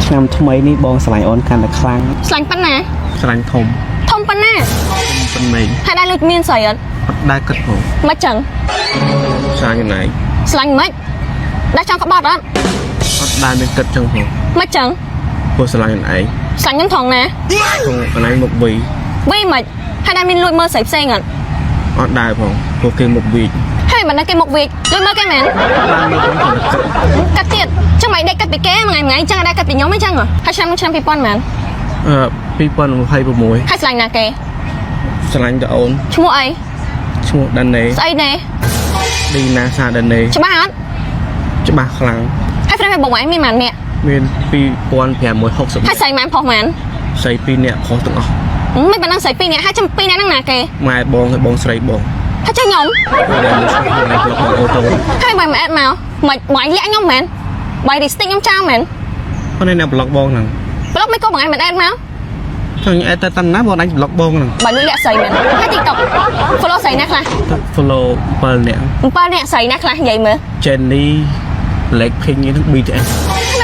ឆ្នាំថ្មីនេះបងឆ្លាញ់អូនកាន់តែខ្លាំងឆ្លាញ់ប៉ុណ្ណាឆ្លាញ់ធំប៉ុណ្ណាប៉ុណ្ណេញហើយដែរលុយមានស្អីអត់ដែរគិតផងមិនចឹងឆ្លាញ់យ៉ាងណាឆ្លាញ់មិនដែរចង់ក្បត់អត់ដែរមានគិតចឹងផងមិនចឹងព្រោះឆ្លាញ់ខ្លួនឯងឆ្លាញ់ខ្ញុំថងណាថងខ្លួនឯងមកវីមិនហើយដែរមានលួចមើលស្រីផ្សេងអត់ដែរផងព្រោះគេមកវីហើយមិនដែរគេមកវីលួចមើលគេមែនបានមើលផងកាត់ទៀតចឹងមិនដេកកាត់ពីគេថ្ងៃចឹងដែរកាត់ពីខ្ញុំអីចឹងហើយឆ្នាំ2000មែន2026ហើយឆ្លាញ់ណាគេឆ្លាញ់ទៅអូនឈ្មោះអីឈ្មោះដាណេស្អីណេឌីណាសាដាណេច្បាស់អត់ច្បាស់ខ្លាំងហើយ friend បងឯងមានប៉ុន្មាននាក់មាន2560ហើយស្រីម៉ែផុសមែនស្រី2នាក់ផុសទាំងអស់មិនប៉ុណ្ណឹងស្រី2នាក់ហើយចាំ2នាក់ហ្នឹងណាគេម៉ែបងហើយបងស្រីបងហើយចាំខ្ញុំអូតូហើយបងអែតមកមិនលាក់ខ្ញុំមែនបាយរីស្ទិកខ្ញុំចោលមែនប៉ុន្តែអ្នកប្លុកបងហ្នឹងប្លុកមិនក៏បងឯងមិនអែតមកចង់អែតតែតាណាបងអញប្លុកបងហ្នឹងបាយលុយលាក់ស្រីមែនហើយ TikTok follow ស្រីណាខ្លះ follow 7នាក់ស្រីណាខ្លះនិយាយមើល Jenny Blackpink ហ្នឹង BTS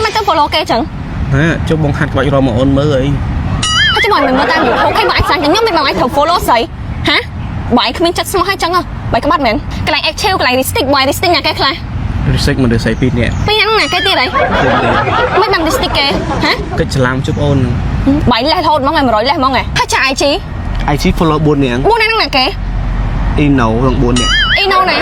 មិនទៅ follow គេចឹងចុះបងហាត់ក្បាច់រមអូនមើលអីហើយចាំមកមើលតាម YouTube គេបងអាចសាញ់ខ្ញុំមិនបងអាចត្រូវ follow ស្រីហាបាយគ្មានចិត្តស្មោះហើយចឹងបាយក្បាត់មែនកន្លែង Excel កន្លែង Ristic បាយ Ristic ណាគេខ្លះ Ristic មកលើស្រី2នាក់ហ្នឹងណាគេទៀតអីមិនបាន Ristic គេហាកិច្ចឆ្លាមជប់អូនបាយលេះរហូតហ្មង100លេះហ្មងហើយចា IG follow 4នាក់4នាក់ហ្នឹងណាគេ Ino ហ្នឹង4នាក់ Ino ណា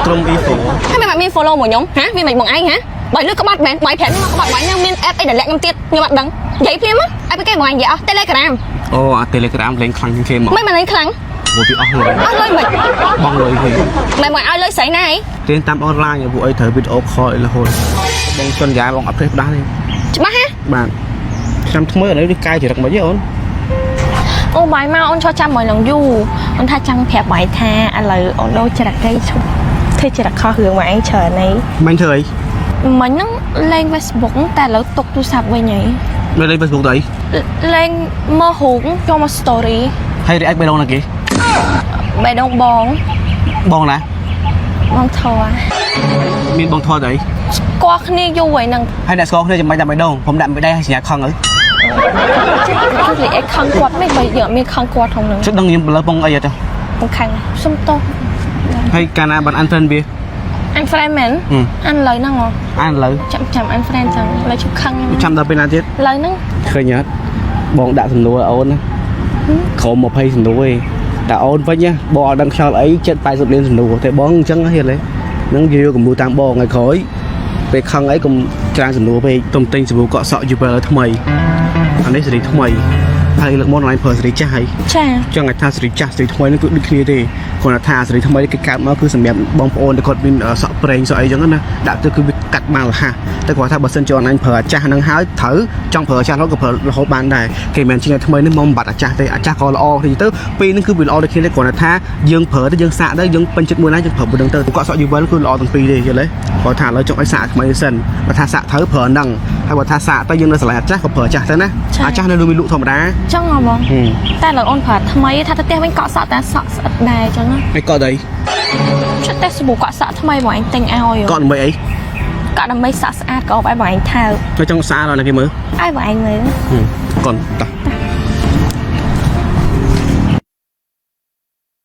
ក្រុម E4 ហើយមិនមាន follow មកខ្ញុំហាវាមិនបងឯងហាបាយលឺក្បាត់មែនបាយប្រាំមកក្បាត់បាយខ្ញុំមាន app អីដែលលាក់ខ្ញុំទៀតខ្ញុំអត់ដឹងនិយាយភ្លាមអីគេបងឯងនិយាយអស់ Telegram អូអា Telegram លេងខ្លាំងជាងគេមកមិនលេងខ្លាំងព្រោះវាអស់លុយមិនបងលុយគេមិនមកឲ្យលុយស្រីណាអីរៀនតាមអនឡាញពួកអីត្រូវវីដេអូខលរហូតបងសន្យាបងអត់ព្រេះផ្ដាស់ទេច្បាស់ហ៎បាទឆ្នាំថ្មីឥឡូវនេះកាយចរិតមិនទេអូនអូបាយមកអូនឈរចាំមកនឹងយូរអូនថាចង់ប្រាប់បាយថាឥឡូវអូនដូរចរិតគេឈប់ធ្វើចរិតខុសរឿងមកឯងច្រើនអីមិនធ្វើអីមិញហ្នឹងលេង Facebook តែឥឡូវទុកទូរស័ព្ទវិញហីលេង Facebook ទៅអីលេងមើលរូបចូលមក story ហើយរីឯបេះដូងណាគេបេះដូងបងណាបងធေါ်មានបងធေါ်ទៅអីស្គាល់គ្នាយូរហើយហ្នឹងហើយអ្នកស្គាល់គ្នាចាំបាច់ដាក់បេះដូងខ្ញុំដាក់បេះដៃឲ្យសញ្ញាខឹងទៅគឺនិយាយខឹងគាត់មិនបើយកមានខឹងគាត់ក្នុងហ្នឹងជិតដឹងខ្ញុំលើបងអីអត់ទេបងខឹងសុំទោសហើយកាលណាបាន unfriend វា unfriend មែនអានលើហ្នឹងហ៎អានលើចាំ unfriend ចឹងលើជប់ខឹងចាំដល់ពេលណាទៀតលើហ្នឹងឃើញអត់បងដាក់សំណួរអូនណាក្រុម20សំណួរឯងតែអូនវិញណាបងអត់ដឹងខ្យល់អីចិត្ត80លានសំណួរតែបងអញ្ចឹងហ៎ហ្នឹងនិយាយកម្ពុជាតាមបងថ្ងៃក្រោយពេលខឹងអីកុំច្រើនសំណួរពេកទុំទិញសាប៊ូកក់សក់យូវលថ្មីអានេះសេរីថ្មីហើយលើកមកonline ប្រើសេរីចាស់ហើយចាចឹងថាសេរីចាស់សេរីថ្មីហ្នឹងគឺដូចគ្នាទេគាត់ថាសេរីថ្មីគេកាត់មកគឺសម្រាប់បងប្អូនដែលគាត់មានសក់ប្រេងសក់អីចឹងណាដាក់ទៅគឺវាកាត់បានរហ័សតែគាត់ថាបើសិនជា online ប្រើអាចាស់ហ្នឹងហើយត្រូវចង់ប្រើអាចាស់នោះក៏ប្រើរហូតបានដែរគេមិនជាថ្មីនេះមកបាត់អាចាស់ទេអាចាស់ក៏ល្អទេទៅពេលហ្នឹងគឺវាល្អដូចគ្នាទេគាត់ថាយើងប្រើទៅយើងសាកទៅយើងពេញចិត្តមួយណាយើងប្រើមួយហ្នឹងទៅកក់សក់យូវលគឺល្អទាំងពីរទេយល់ទេគាត់ថាឥឡូវចង់ឲ្យសាកថ្មីសិនបើថាសាកត្រូវប្រើហ្នឹងហើយបើថាសាកទៅយើងនៅឆ្លៃអាចាស់ក៏ប្រើអាចាស់ទៅណាអាចាស់នៅមានលក់ធម្មតាចឹងហ៎បងតែលើអូនប្រើថ្មីថាទៅផ្ទះវិញកក់សក់តែសក់ស្អិតដែរចឹងណាហើយកក់ទៅចិត្តតែសាប៊ូកក់សក់ថ្មីបងឯងទិញឲ្យកក់ដើម្បីអីកក់ដើម្បីសក់ស្អាតក៏ឲ្យបងឯងថើបចង់ស្អាតដល់ណាគេមើលឲ្យបងឯងមើលកូនតោះ